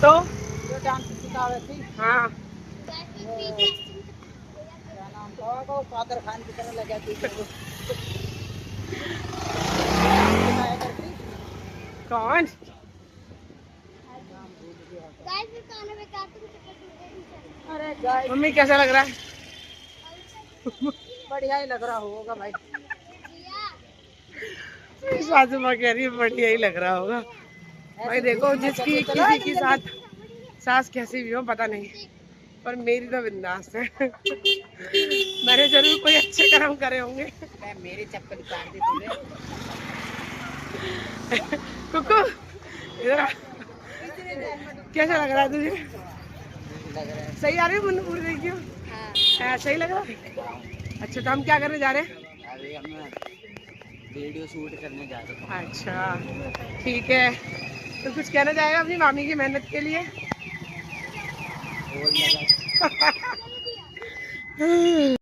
तो डांस सिखावे थी। हाँ क्या नाम था वो, कादर खान की तरह लगा थी वो। सिखाया करती। कौन? नाम भूल गया। अरे गाइस मम्मी कैसा लग रहा है? बढ़िया ही लग रहा होगा भाई। सासू माँ कह रही है बढ़िया ही लग रहा होगा। भाई देखो, जिसकी किसी की साथ सास कैसी भी हो पता नहीं, पर मेरी तो बिंदास है। मैंने जरूर कोई अच्छे कर्म करे होंगे। मेरी चप्पल उतार दी तूने। कुकू इधर आ। इतने टाइम में कैसा लग रहा है तुझे? लग रहा है। सही आ रही है मुन्नू पूरी देखियो? सही लग रहा है। अच्छा, तो हम क्या करने जा रहे हैं? अभी हम वीडियो शूट करने जा रहे हैं। अच्छा ठीक है, तो कुछ कहना चाहेगा अपनी मामी की मेहनत के लिए? बोल लगा।